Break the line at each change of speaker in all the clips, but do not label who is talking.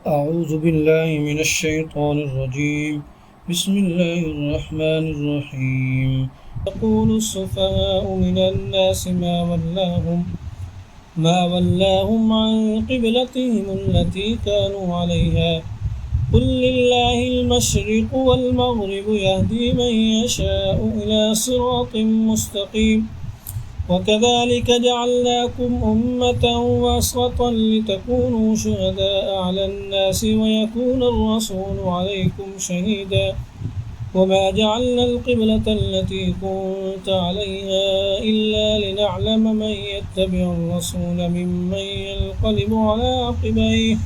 أعوذ بالله من الشيطان الرجيم. بسم الله الرحمن الرحيم. يقول السفهاء من الناس ما ولاهم عن قبلتهم التي كانوا عليها قل لله المشرق والمغرب يهدي من يشاء إلى صراط مستقيم وكذلك جعلناكم أمة وسطا لتكونوا شهداء على الناس ويكون الرسول عليكم شهيدا وما جعلنا القبلة التي كنت عليها إلا لنعلم من يتبع الرسول ممن ينقلب على عقبيه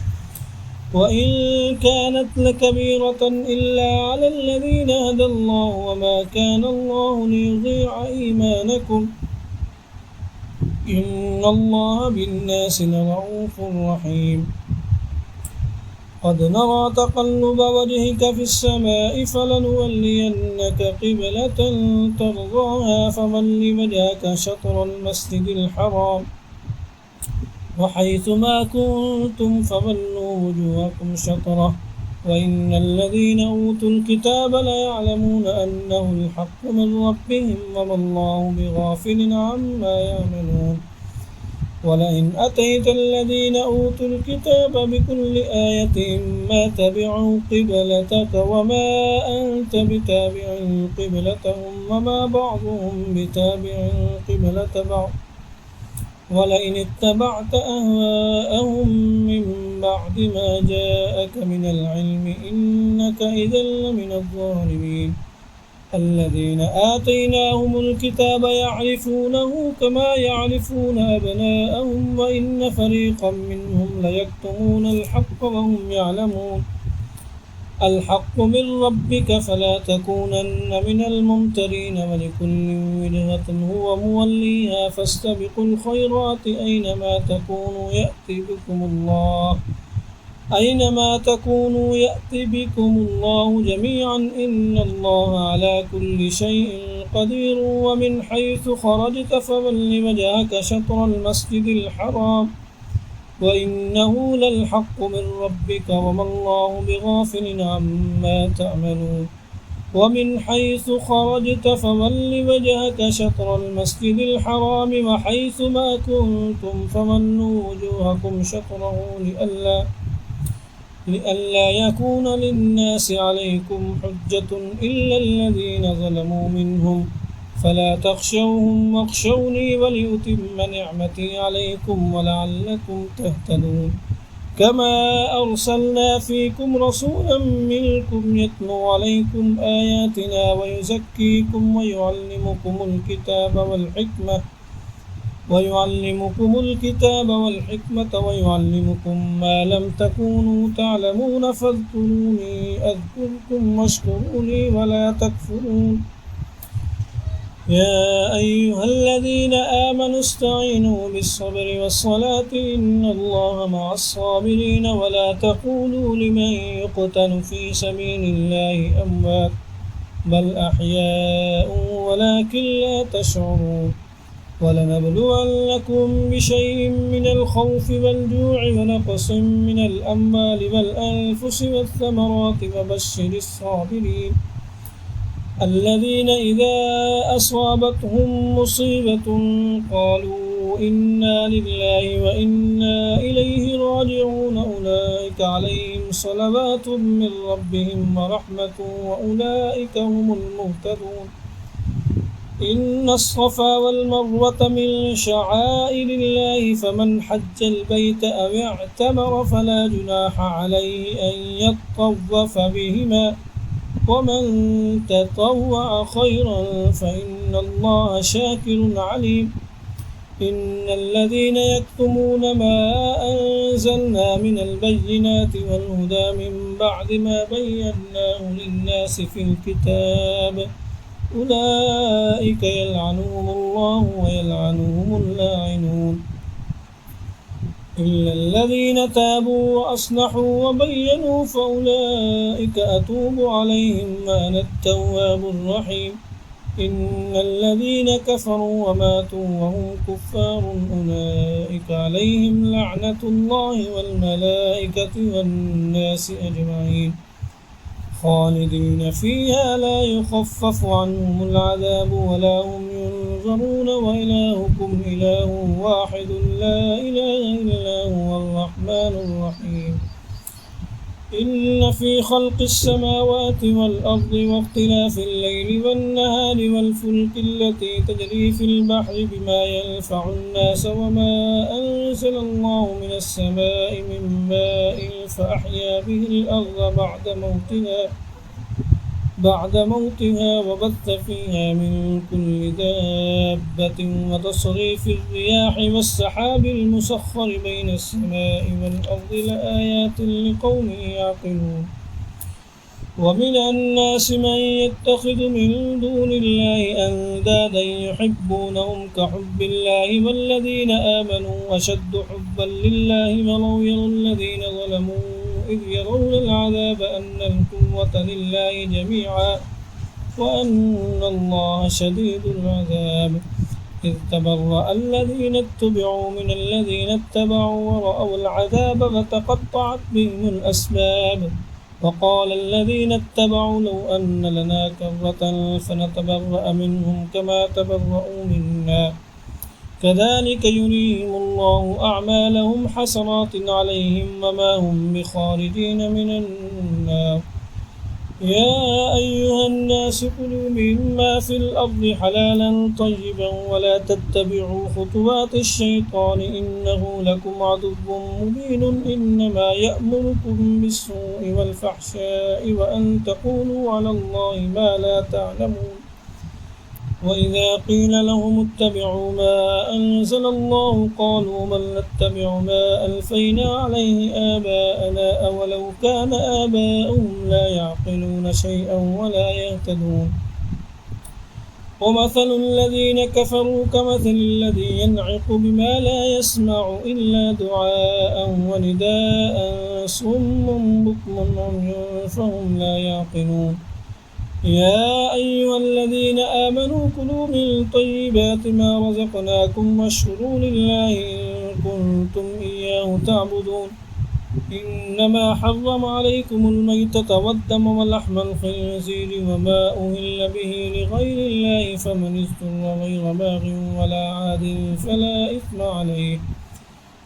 وإن كانت لكبيرة إلا على الذين هدى الله وما كان الله ليضيع إيمانكم إن الله بالناس لرؤوف رحيم قد نرى تقلب وجهك في السماء فلنولينك قبلة ترضاها فول وجهك شطر المسجد الحرام وحيث ما كنتم فولوا وجوهكم شطره وإن الذين أوتوا الكتاب ليعلمون أنه الحق من ربهم وما الله بغافل عما يعملون ولئن أتيت الذين أوتوا الكتاب بكل آية ما تبعوا قبلتك وما أنت بتابع قبلتهم وما بعضهم بتابع قبلة بعض ولئن اتبعت أهواءهم من بعد ما جاءك من العلم إنك إذا لمن الظالمين الذين آتيناهم الكتاب يعرفونه كما يعرفون أبناءهم وإن فريقا منهم ليكتمون الحق وهم يعلمون الحق من ربك فلا تكونن من الممترين ولكل وجهة هو موليها فاستبقوا الخيرات أينما تكونوا يأتي بكم الله جميعا إن الله على كل شيء قدير ومن حيث خرجت فول وجهك شطر المسجد الحرام وإنه للحق من ربك وما الله بغافل عما تعملون ومن حيث خرجت فول وجهك شطر المسجد الحرام وحيث ما كنتم فولوا وجوهكم شطره لئلا يكون للناس عليكم حجة إلا الذين ظلموا منهم فلا تخشوهم واخشوني وليتم نعمتي عليكم ولعلكم تهتدون كما أرسلنا فيكم رسولا منكم يتلو عليكم آياتنا ويزكيكم ويعلمكم الكتاب ويعلمكم ما لم تكونوا تعلمون فاذكروني أذكركم واشكروا لي ولا تكفرون يا أيها الذين آمنوا استعينوا بالصبر والصلاة إن الله مع الصابرين ولا تقولوا لمن يقتل في سبيل الله أموات بل أحياء ولكن لا تشعرون ولنبلونكم بشيء من الخوف والجوع ونقص من الأموال والأنفس والثمرات وبشر الصابرين الذين إذا أصابتهم مصيبة قالوا إنا لله وإنا إليه راجعون أولئك عليهم صلوات من ربهم ورحمة وأولئك هم المهتدون إن الصفا والمروة من شعائر الله فمن حج البيت أو اعتمر فلا جناح عليه أن يطوف بهما ومن تطوع خيرا فإن الله شاكر عليم إن الذين يكتمون ما أنزلنا من البينات والهدى من بعد ما بيناه للناس في الكتاب أولئك يلعنهم الله ويلعنهم اللاعنون إلا الذين تابوا وأصلحوا وبينوا فأولئك أتوب عليهم وأنا التواب الرحيم إن الذين كفروا وماتوا وهم كفار أولئك عليهم لعنة الله والملائكة والناس أجمعين خالدين فيها لا يخفف عنهم العذاب ولا هم ينظرون وإلهكم إله واحد لا إله إلا هو الرحمن الرحيم إن في خلق السماوات والأرض واختلاف الليل والنهار والفلك التي تجري في البحر بما ينفع الناس وما أنزل الله من السماء من ماء فأحيا به الأرض بعد موتها وبث فيها من كل دابة وتصريف الرياح والسحاب المسخر بين السماء والأرض لآيات لقوم يعقلون ومن الناس من يتخذ من دون الله أندادا يحبونهم كحب الله والذين آمنوا أشد حبا لله ولو يرى الذين ظلموا إذ يرون العذاب أن القوة لله جميعا وأن الله شديد العذاب إذ تبرأ الذين اتبعوا من الذين اتبعوا ورأوا العذاب فتقطعت بهم الأسباب وقال الذين اتبعوا لو أن لنا كرة فنتبرأ منهم كما تبرأوا منا كذلك يريهم الله أعمالهم حسرات عليهم وما هم بخارجين من النار يا أيها الناس كلوا مما في الأرض حلالا طيبا ولا تتبعوا خطوات الشيطان إنه لكم عدو مبين إنما يأمركم بالسوء والفحشاء وأن تقولوا على الله ما لا تعلمون وإذا قيل لهم اتبعوا ما أنزل الله قالوا بل نتبع ما ألفينا عليه آباءنا أولو كان آباؤهم لا يعقلون شيئا ولا يهتدون ومثل الذين كفروا كمثل الذي ينعق بما لا يسمع إلا دعاء ونداء صم بكم عمي فهم لا يعقلون يا أيها الذين آمنوا كلوا من طيبات ما رزقناكم واشكروا لله إن كنتم إياه تعبدون إنما حرم عليكم الميتة والدم ولحم الخنزير وما أهل به لغير الله فمن اضطر غير باغ ولا عاد فلا إثم عليه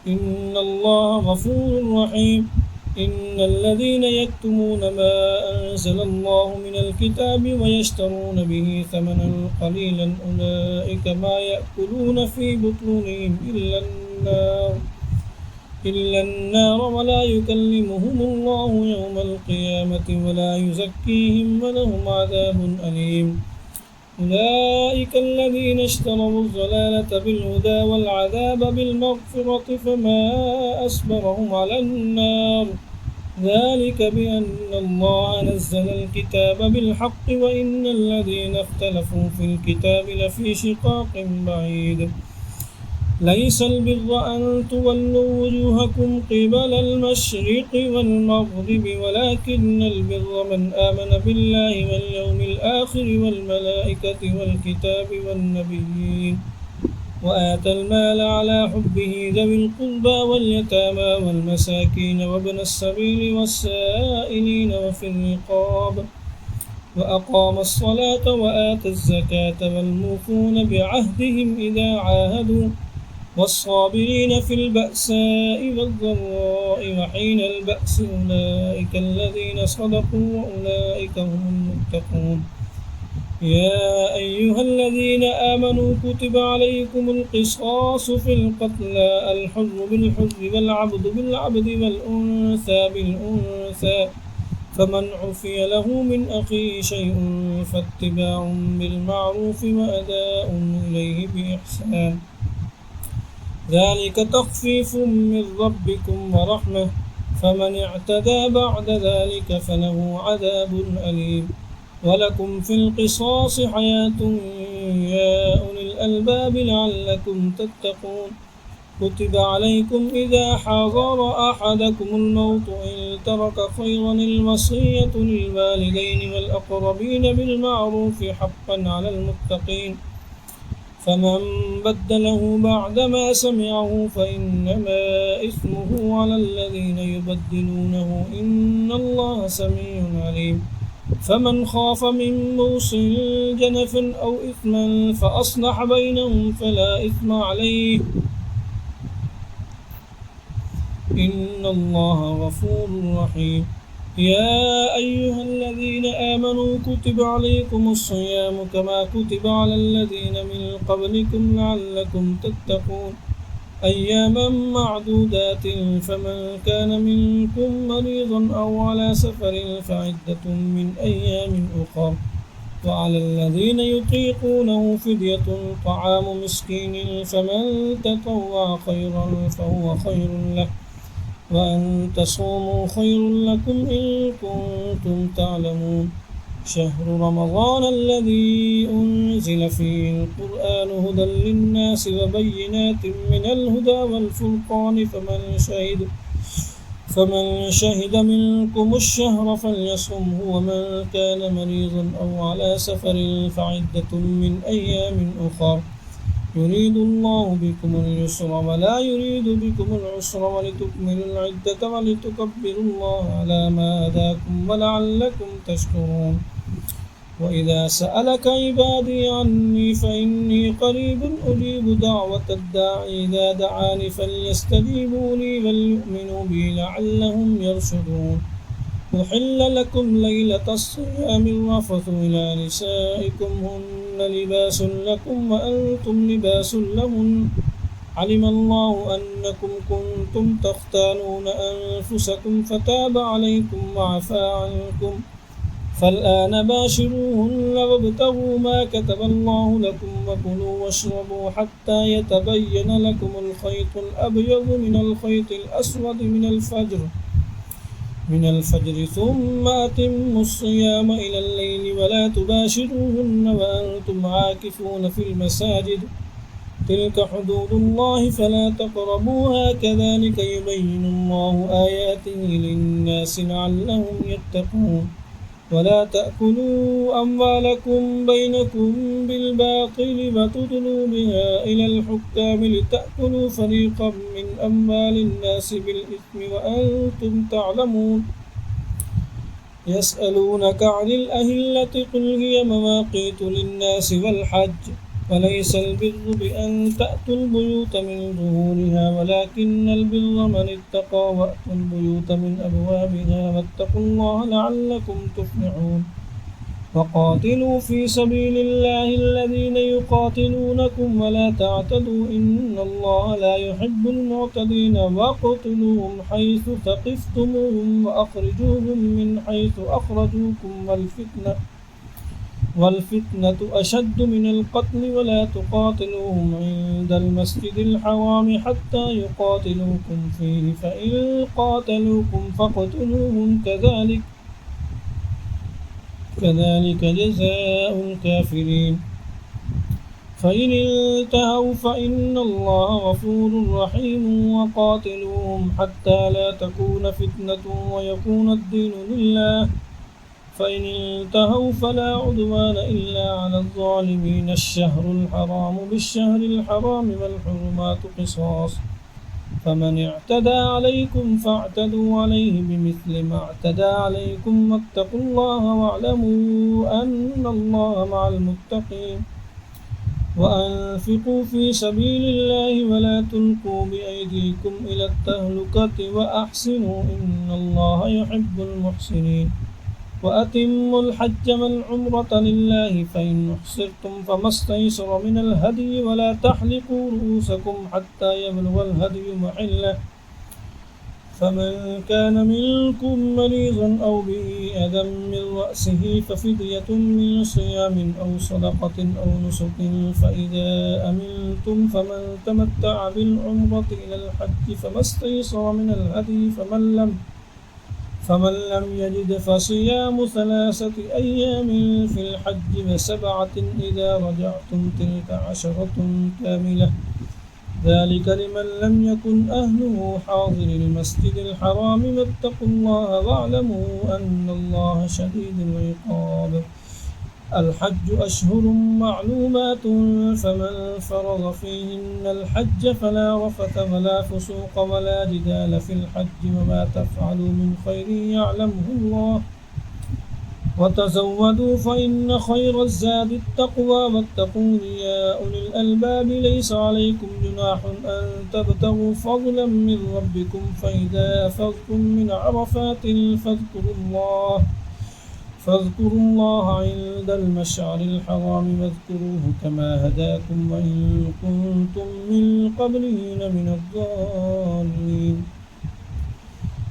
إن الله غفور رحيم إن الذين يكتمون ما أنزل الله من الكتاب ويشترون به ثمنا قليلا أولئك ما يأكلون في بطونهم إلا النار ولا يكلمهم الله يوم القيامة ولا يزكيهم ولهم عذاب أليم أولئك الذين اشتروا الضلالة بالهدى والعذاب بالمغفرة فما أصبرهم على النار ذلك بأن الله نزل الكتاب بالحق وإن الذين اختلفوا في الكتاب لفي شقاق بعيد ليس البر أن تولوا وجوهكم قبل المشرق والمغرب ولكن البر من آمن بالله واليوم الآخر والملائكة والكتاب والنبيين وآتى المال على حبه ذوي القربى واليتامى والمساكين وابن السبيل والسائلين وفي الرقاب وأقام الصلاة وآتى الزكاة والموفون بعهدهم إذا عاهدوا والصابرين في البأساء والضراء وحين البأس أولئك الذين صدقوا وأولئك هم المتقون يا أيها الذين آمنوا كتب عليكم القصاص في القتلى الحر بالحر والعبد بالعبد والأنثى بالأنثى فمن عفي له من أخيه شيء فاتباع بالمعروف وأداء إليه بإحسان ذلك تخفيف من ربكم ورحمة فمن اعتدى بعد ذلك فله عذاب أليم ولكم في القصاص حياة يا أولي الألباب لعلكم تتقون كتب عليكم إذا حضر أحدكم الموت إن ترك خيرا الوصية للوالدين والأقربين بالمعروف حقا على المتقين فمن بدله بعدما سمعه فإنما إثمه على الذين يبدلونه إن الله سميع عليم فمن خاف من موص جنفا أو إثما فأصلح بينهم فلا إثم عليه إن الله غفور رحيم يا أيها الذين آمنوا كتب عليكم الصيام كما كتب على الذين من قبلكم لعلكم تتقون أياما معدودات فمن كان منكم مريضا أو على سفر فعدة من أيام أخر وعلى الذين يطيقونه فدية طعام مسكين فمن تطوع خيرا فهو خير له وأن تصوموا خير لكم إن كنتم تعلمون شهر رمضان الذي أنزل فيه القرآن هدى للناس وبينات من الهدى والفرقان فمن شهد منكم الشهر فليصمه ومن كان مريضا أو على سفر فعدة من أيام أخر يريد الله بكم اليسر ولا يريد بكم العسر ولتكملوا العدة ولتكبروا الله على ما هداكم ولعلكم تشكرون وإذا سألك عبادي عني فإني قريب أجيب دعوة الداعي إذا دعاني فليستجيبوا لي وليؤمنوا بي لعلهم يرشدون أحل لكم ليلة الصيام الرفث إلى نسائكم هن لباس لكم وأنتم لباس لهن علم الله أنكم كنتم تختانون أنفسكم فتاب عليكم وعفى عنكم فالآن باشروهن وابتغوا ما كتب الله لكم وكلوا واشربوا حتى يتبين لكم الخيط الأبيض من الخيط الأسود من الفجر ثم أتموا الصيام إلى الليل ولا تباشروهن وأنتم عاكفون في المساجد تلك حدود الله فلا تقربوها كذلك يبين الله آياته للناس لعلهم يتقون ولا تأكلوا أموالكم بينكم بالباطل وتدلوا بها إلى الحكام لتأكلوا فريقا من أموال الناس بالإثم وأنتم تعلمون يسألونك عن الأهلة قل هي مواقيت للناس والحج وليس البر بأن تأتوا البيوت من ظهورها ولكن البر من اتقى وأتوا البيوت من أبوابها واتقوا الله لعلكم تفلحون وقاتلوا في سبيل الله الذين يقاتلونكم ولا تعتدوا إن الله لا يحب المعتدين واقتلوهم حيث ثقفتموهم وأخرجوهم من حيث أخرجوكم والفتنة أشد من القتل ولا تقاتلوهم عند المسجد الحرام حتى يقاتلوكم فيه فإن قاتلوكم فاقتلوهم كذلك جزاء الكافرين فإن انتهوا فإن الله غفور رحيم وقاتلوهم حتى لا تكون فتنة ويكون الدين لله فإن انتهوا فلا عدوان إلا على الظالمين الشهر الحرام بالشهر الحرام والحرمات قصاص فمن اعتدى عليكم فاعتدوا عليه بمثل ما اعتدى عليكم واتقوا الله واعلموا أن الله مع المتقين وأنفقوا في سبيل الله ولا تلقوا بأيديكم إلى التهلكة وأحسنوا إن الله يحب المحسنين وأتموا الحج والعمرة لله فإن أحصرتم فما استيسر من الهدي ولا تحلقوا رؤوسكم حتى يبلغ الهدي محله فمن كان منكم مريضا أو به أذى من رأسه ففدية من صيام أو صدقة أو نسك فإذا أمنتم فمن تمتع بالعمرة إلى الحج فما استيسر من الهدي فمن لم يجد فصيام 3 أيام في الحج و7 إذا رجعتم تلك 10 كاملة ذلك لمن لم يكن أهله حاضر المسجد الحرام واتقوا الله واعلموا أن الله شديد العقاب. الحج أشهر معلومات فمن فرض فيهن الحج فلا رفث ولا فسوق ولا جدال في الحج وما تفعلوا من خير يعلمه الله وتزودوا فإن خير الزاد التقوى واتقون يا أولي الألباب ليس عليكم جناح أن تبتغوا فضلا من ربكم فإذا أفضتم من عرفات فاذكروا الله عند المشعر الحرام واذكروه كما هداكم وإن كنتم من قبله لمن الضالين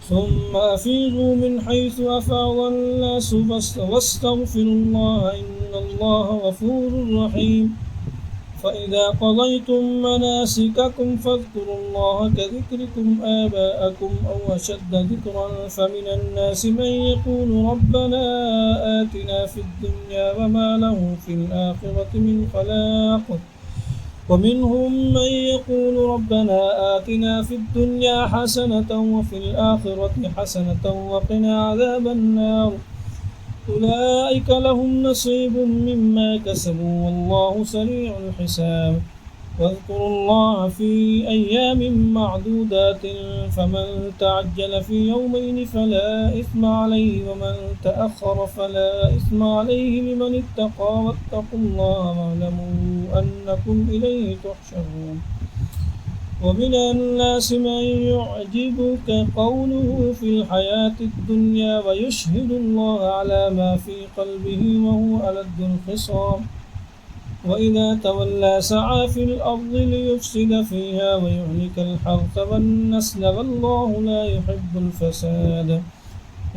ثم أفيضوا من حيث أفاض الناس واستغفروا الله إن الله غفور رحيم فإذا قضيتم مناسككم فاذكروا الله كذكركم آباءكم أو أشد ذكرا فمن الناس من يقول ربنا آتنا في الدنيا وما له في الآخرة من خلاق ومنهم من يقول ربنا آتنا في الدنيا حسنة وفي الآخرة حسنة وقنا عذاب النار أولئك لهم نصيب مما كسبوا والله سريع الحساب واذكروا الله في أيام معدودات فمن تعجل في يومين فلا إثم عليه ومن تأخر فلا إثم عليه لمن اتقى واتقوا الله واعلموا أنكم إليه تحشرون ومن الناس من يعجبك قوله في الحياة الدنيا ويشهد الله على ما في قلبه وهو ألد الخصام وإذا تولى سعى في الأرض ليفسد فيها ويهلك الحرث والنسل والله لا يحب الفساد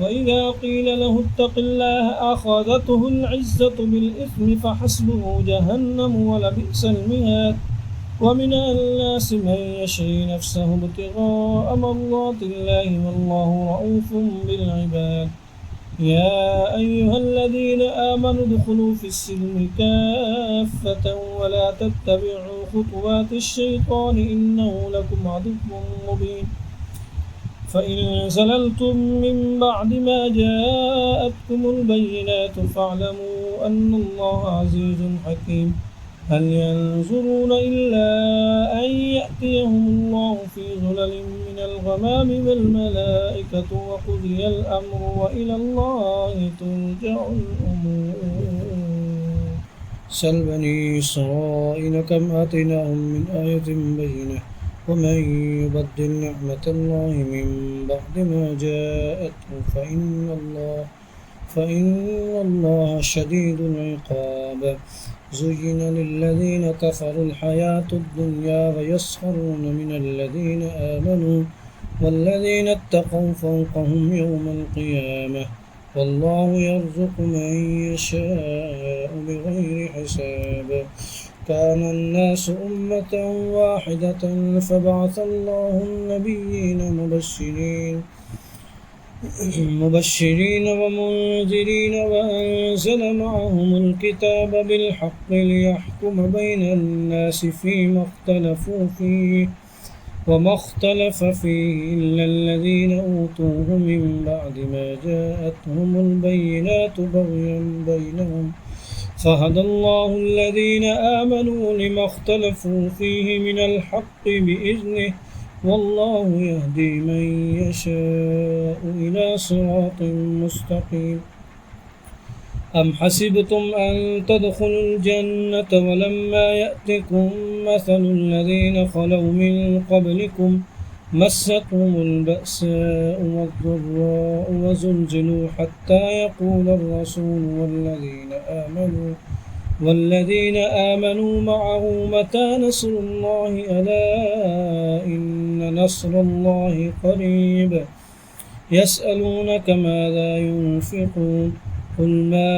وإذا قيل له اتق الله أخذته العزة بالإثم فحسبه جهنم ولبئس المهاد ومن الناس من يشري نفسه ابتغاء مرضات الله والله رؤوف بالعباد يا أيها الذين آمنوا ادخلوا في السلم كافة ولا تتبعوا خطوات الشيطان إنه لكم عدو مبين فإن زللتم من بعد ما جاءتكم البينات فاعلموا أن الله عزيز حكيم هل ينظرون إلا أن يأتيهم الله في ظلل من الغمام والملائكة وقضي الأمر وإلى الله ترجع الأمور سل بني إسرائيل كم آتيناهم من آية بينة ومن يبدل نعمة الله من بعد ما جاءته فإن الله شديد العقاب زين للذين كفروا الحياة الدنيا ويسخرون من الذين آمنوا والذين اتقوا فوقهم يوم القيامة والله يرزق من يشاء بغير حساب كان الناس أمة واحدة فبعث الله النبيين مبشرين ومنذرين وأنزل معهم الكتاب بالحق ليحكم بين الناس فيما اختلفوا فيه وما اختلف فيه إلا الذين أوتوه من بعد ما جاءتهم البينات بغيا بينهم فهدى الله الذين آمنوا لما اختلفوا فيه من الحق بإذنه والله يهدي من يشاء إلى صراط مستقيم أم حسبتم أن تدخلوا الجنة ولما يأتكم مثل الذين خلوا من قبلكم مستهم البأساء والضراء وزلزلوا حتى يقول الرسول والذين آمنوا معه متى نصر الله ألا إن نصر الله قريب يسألونك ماذا ينفقون قل ما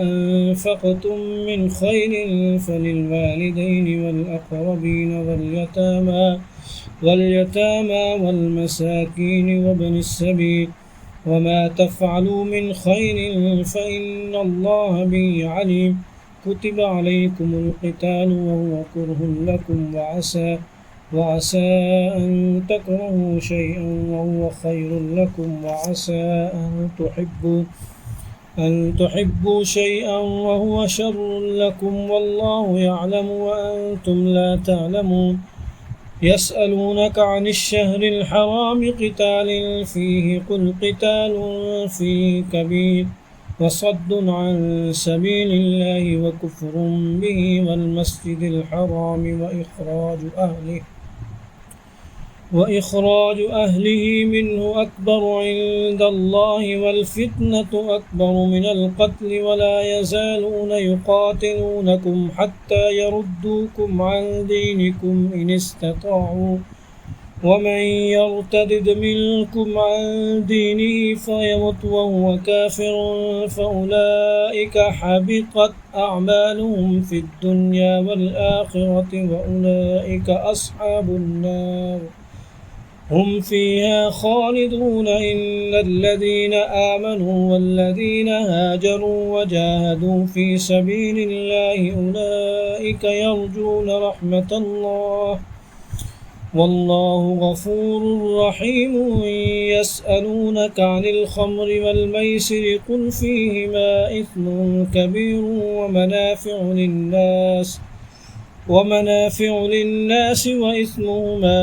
أنفقتم من خير فللوالدين والأقربين واليتامى والمساكين وابن السبيل وما تفعلوا من خير فإن الله به عليم كتب عليكم القتال وهو كره لكم وعسى أن تكرهوا شيئا وهو خير لكم، وعسى أن تحبوا شيئا وهو شر لكم، والله يعلم وأنتم لا تعلمون. يسألونك عن الشهر الحرام قتال فيه، قل قتال فيه كبير، وصد عن سبيل الله وكفر به والمسجد الحرام وإخراج أهله منه أكبر عند الله، والفتنة أكبر من القتل، ولا يزالون يقاتلونكم حتى يردوكم عن دينكم إن استطاعوا، ومن يرتد منكم عن دينه فيمت وهو كافر فأولئك حبطت أعمالهم في الدنيا والآخرة، وأولئك أصحاب النار هم فيها خالدون. إن الذين آمنوا والذين هاجروا وجاهدوا في سبيل الله أولئك يرجون رحمة الله، والله غفور رحيم. يسألونك عن الخمر والميسر قل فيهما إثم كبير ومنافع للناس وإثمهما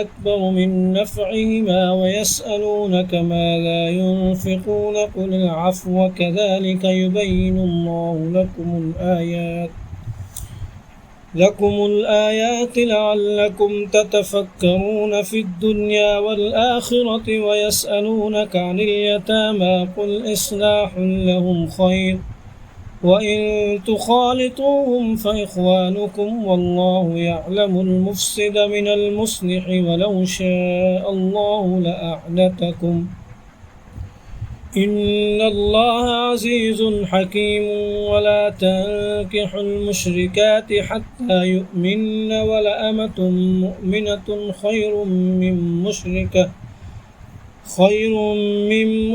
أكبر من نفعهما، ويسألونك ماذا ينفقون قل العفو كذلك يبين الله لكم الآيات لعلكم تتفكرون في الدنيا والآخرة. ويسألونك عن اليتامى قل إصلاح لهم خير، وإن تخالطوهم فإخوانكم، والله يعلم المفسد من المصلح ولو شاء الله لأعنتكم، إن الله عزيز حكيم. ولا تنكحوا المشركات حتى يؤمن، ولأمة مؤمنة خير من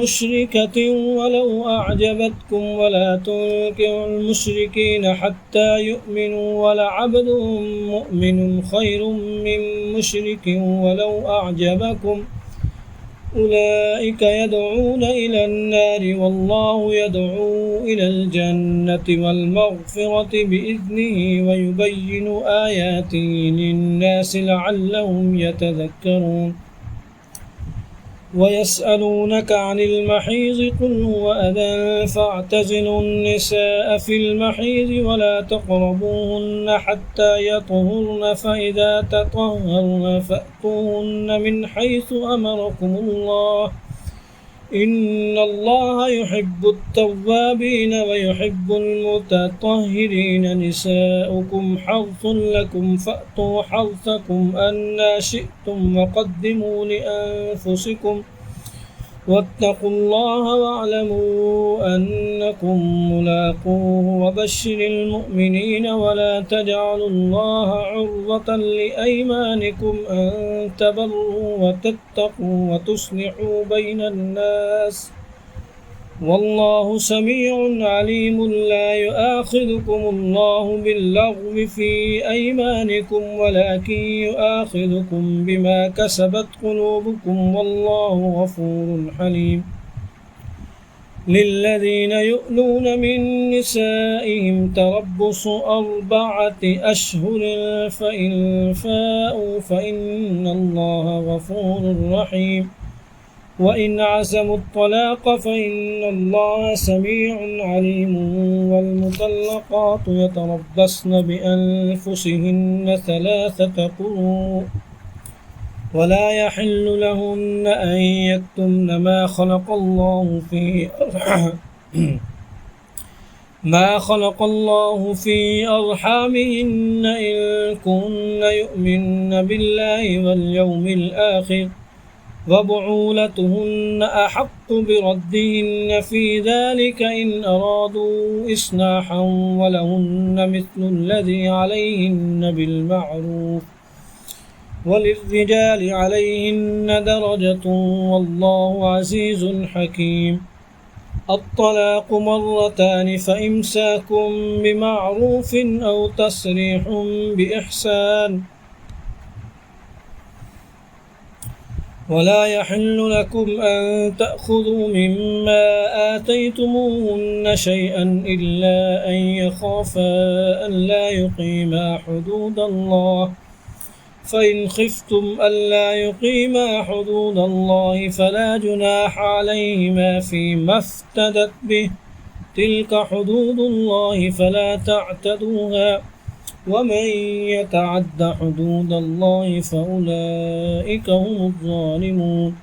مشركة ولو أعجبتكم. ولا تنكحوا المشركين حتى يؤمنوا، ولعبد مؤمن خير من مشرك ولو أعجبكم. أولئك يدعون إلى النار، والله يدعو إلى الجنة والمغفرة بإذنه، ويبين آياته للناس لعلهم يتذكرون. ويسألونك عن المحيض قل هو أذى فاعتزلوا النساء في المحيض ولا تقربوهن حتى يطهرن، فإذا تطهرن فأتوهن من حيث أمركم الله، إن الله يحب التوابين ويحب المتطهرين. نساؤكم حرث لكم فأتوا حرثكم أنى شئتم، وقدموا لأنفسكم، واتقوا الله واعلموا أنكم ملاقوه. وبشر المؤمنين ولا تجعلوا الله عرضة لأيمانكم أن تبروا وتتقوا وتصلحوا بين الناس، والله سميع عليم. لا يؤاخذكم الله باللغو في أيمانكم ولكن يؤاخذكم بما كسبت قلوبكم، والله غفور حليم. للذين يؤلون من نسائهم تربص 4 أشهر، فإن فاءوا فإن الله غفور رحيم. وإن عزموا الطلاق فإن الله سميع عليم. والمطلقات يتربصن بأنفسهن 3 قروء، ولا يحل لهن أن يكتمن ما خلق الله في أرحامهن إن كن يؤمن بالله واليوم الآخر، وبعولتهن أحق بردهن في ذلك إن أرادوا إصلاحا، ولهن مثل الذي عليهن بالمعروف، وللرجال عليهن درجة، والله عزيز حكيم. الطلاق 2 فإمساك بمعروف أو تسريح بإحسان، ولا يحل لكم أن تأخذوا مما آتيتموهن شيئا إلا أن يخافا ألا يقيما حدود الله، فإن خفتم ألا يقيما حدود الله فلا جناح عليهما فيما افتدت به، تلك حدود الله فلا تعتدوها، ومن يتعد حدود الله فأولئك هم الظالمون.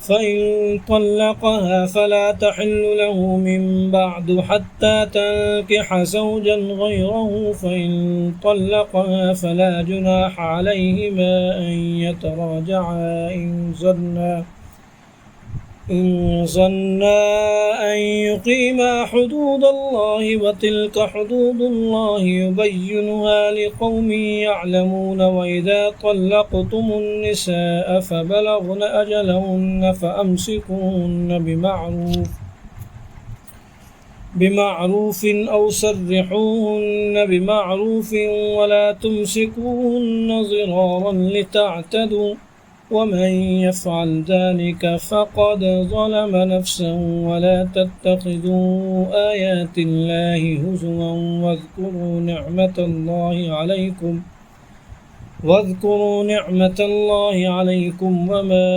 فإن طلقها فلا تحل له من بعد حتى تنكح زوجا غيره، فإن طلقها فلا جناح عليهما أن يتراجعا إن ظنا أن يقيما حدود الله، وتلك حدود الله يبينها لقوم يعلمون. وإذا طلقتم النساء فبلغن أجلهن فأمسكوهن بمعروف أو سرحوهن بمعروف، ولا تمسكوهن ضرارا لتعتدوا، ومن يفعل ذلك فقد ظلم نفسه. ولا تتخذوا آيات الله هزوا واذكروا نعمة الله عليكم وما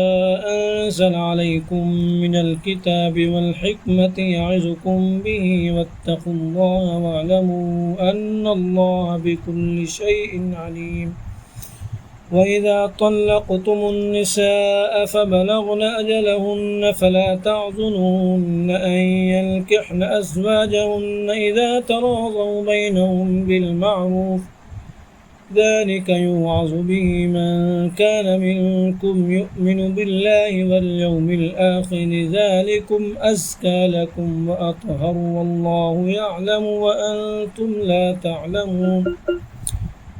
أنزل عليكم من الكتاب والحكمة يعظكم به، واتقوا الله واعلموا أن الله بكل شيء عليم. وإذا طلقتم النساء فبلغن أجلهن فلا تعضلوهن أن ينكحن أزواجهن إذا تراضوا بينهم بالمعروف، ذلك يوعظ به من كان منكم يؤمن بالله واليوم الآخر، ذلكم أزكى لكم وأطهر والله يعلم وأنتم لا تعلمون.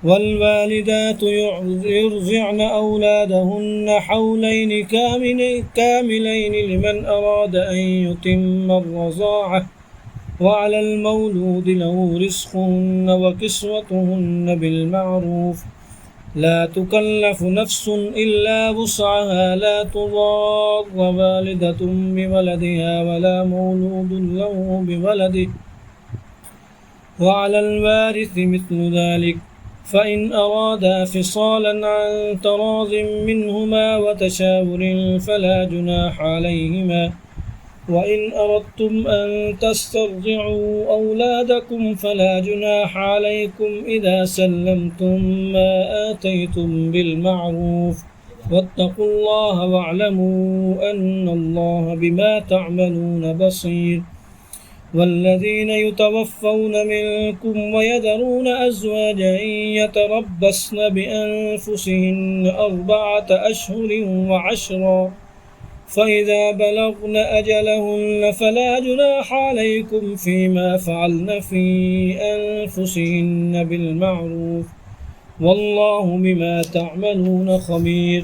والوالدات يرضعن أولادهن حولين كاملين لمن أراد أن يتم الرضاعة، وعلى المولود له رزقهن وكسوتهن بالمعروف، لا تكلف نفس إلا وسعها، لا تضار والدة بولدها ولا مولود له بولده، وعلى الوارث مثل ذلك، فإن أرادا فصالا عن تراض منهما وتشاور فلا جناح عليهما. وإن أردتم أن تسترضعوا أولادكم فلا جناح عليكم إذا سلمتم ما آتيتم بالمعروف، واتقوا الله واعلموا أن الله بما تعملون بصير. والذين يتوفون منكم ويذرون أزواجا يتربصن بأنفسهن 4 أشهر وعشرا، فإذا بلغن أجلهن فلا جناح عليكم فيما فعلن في أنفسهن بالمعروف، والله بما تعملون خبير.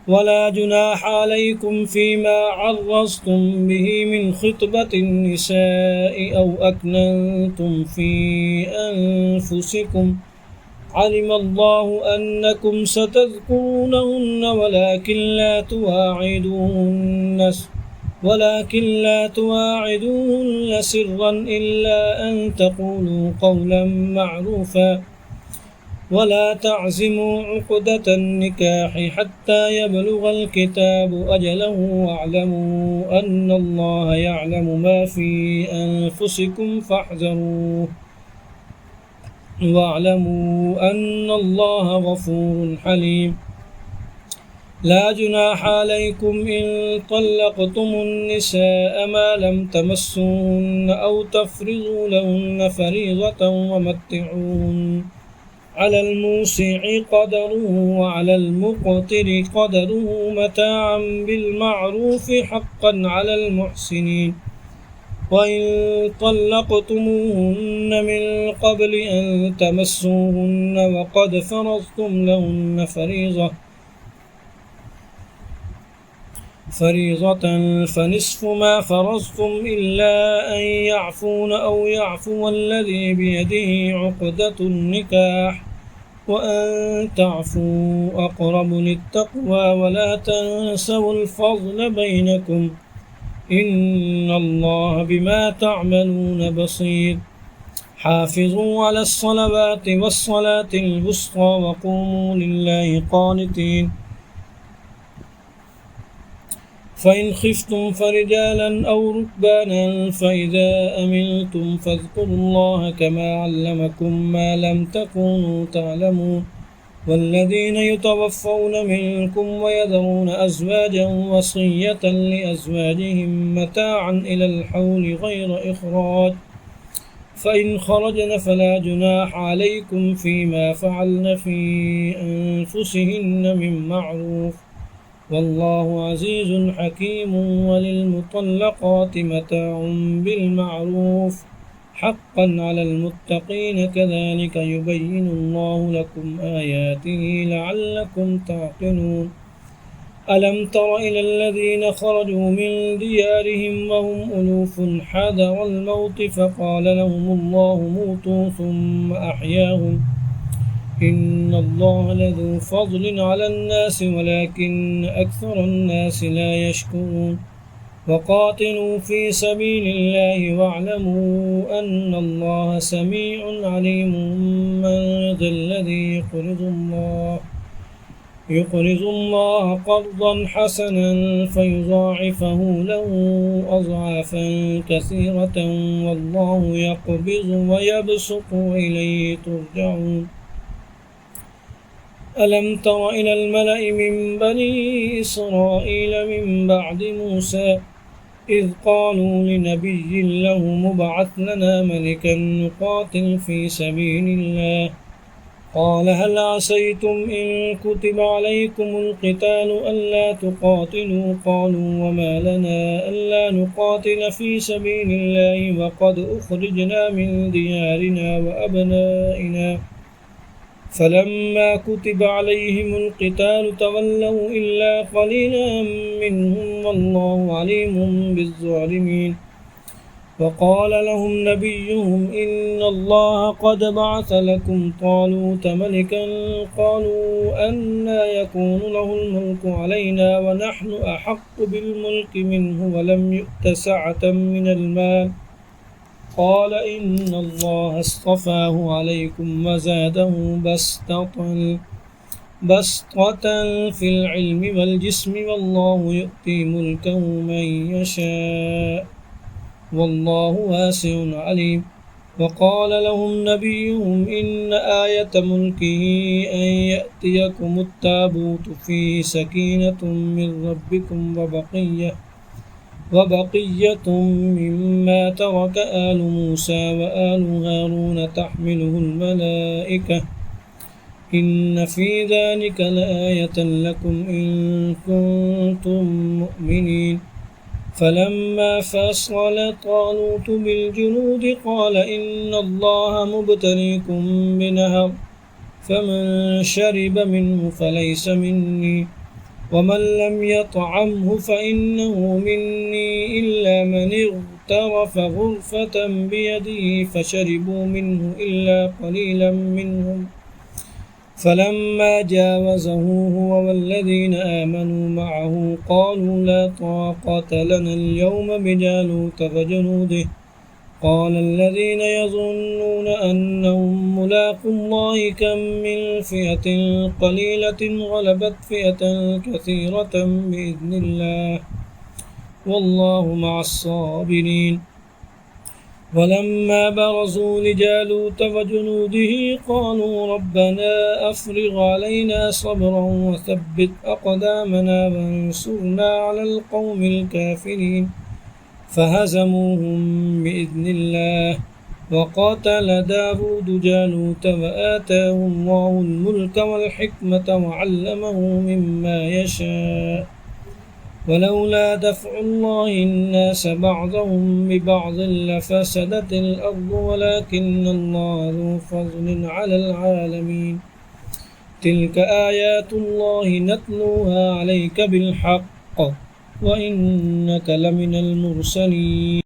ولا جناح عليكم فيما عرضتم به من خطبة النساء أو أكننتم في أنفسكم، علم الله أنكم ستذكرونهن ولكن لا تواعدوهن سرا إلا أن تقولوا قولا معروفا، ولا تعزموا عقدة النكاح حتى يبلغ الكتاب أجله، واعلموا أن الله يعلم ما في أنفسكم فاحذروه، واعلموا أن الله غفور حليم. لا جناح عليكم إن طلقتم النساء ما لم تمسوهن أو تفرضوا لهن فريضة، ومتعوهن على الموسع قدره وعلى المقتر قدره متاعا بالمعروف حقا على المحسنين. وإن طلقتموهن من قبل أن تمسوهن وقد فرضتم لهن فريضة فنصف ما فرضتم إلا أن يعفون أو يعفو الذي بيده عقدة النكاح، وأن تعفوا أقرب للتقوى ولا تنسوا الفضل بينكم إن الله بما تعملون بصير حافظوا على الصلوات والصلاة الوسطى وقوموا لله قانتين فإن خفتم فرجالا أو ركبانا فإذا أمنتم فاذكروا الله كما علمكم ما لم تكونوا تعلمون والذين يتوفون منكم ويذرون أزواجا وصية لأزواجهم متاعا إلى الحول غير إخراج فإن خرجن فلا جناح عليكم فيما فعلن في أنفسهن من معروف والله عزيز حكيم وللمطلقات متاع بالمعروف حقا على المتقين كذلك يبين الله لكم آياته لعلكم تعقلون ألم تر إلى الذين خرجوا من ديارهم وهم ألوف حذر الموت فقال لهم الله موتوا ثم أحياهم إن الله لذو فضل على الناس ولكن أكثر الناس لا يشكرون وقاتلوا في سبيل الله واعلموا أن الله سميع عليم من ذا الذي يقرض الله قرضا حسنا فيضاعفه له أضعافا كثيرة والله يقبض ويبسط وإليه ترجعون ألم تر إلى الملأ من بني إسرائيل من بعد موسى إذ قالوا لنبي له مبعث لنا ملكا نقاتل في سبيل الله قال هل عسيتم إن كتب عليكم القتال ألا تقاتلوا قالوا وما لنا ألا نقاتل في سبيل الله وقد أخرجنا من ديارنا وأبنائنا فلما كتب عليهم القتال تولوا إلا قليلا منهم والله عليم بالظالمين وقال لهم نبيهم إن الله قد بعث لكم طالوت ملكا قالوا أنى يكون له الملك علينا ونحن أحق بالملك منه ولم يؤت سعة من المال قال إن الله اصطفاه عليكم وزاده بسطة في العلم والجسم والله يؤتي ملكه من يشاء والله واسع عليم وقال لهم نبيهم إن آية ملكه أن يأتيكم التابوت فيه سكينة من ربكم وبقية مما ترك آل موسى وآل هارون تحمله الملائكة إن في ذلك لآية لكم إن كنتم مؤمنين فلما فصل طالوت بالجنود قال إن الله مبتليكم بنهر فمن شرب منه فليس مني ومن لم يطعمه فإنه مني إلا من اغترف غرفة بيده فشربوا منه إلا قليلا منهم فلما جاوزه هو والذين آمنوا معه قالوا لا طاقة لنا اليوم بجالوت وجنوده قال الذين يظنون أنهم ملاقوا الله كم من فئة قليلة غلبت فئة كثيرة بإذن الله والله مع الصابرين ولما برزوا لجالوت وجنوده قالوا ربنا أفرغ علينا صبرا وثبت أقدامنا وانصرنا على القوم الكافرين فهزموهم بإذن الله وقاتل داود جالوت وآتاه الله الملك والحكمة وعلمه مما يشاء ولولا دفع الله الناس بعضهم ببعض لفسدت الأرض ولكن الله ذو فضل على العالمين تلك آيات الله نتلوها عليك بالحق وإنك لمن المرسلين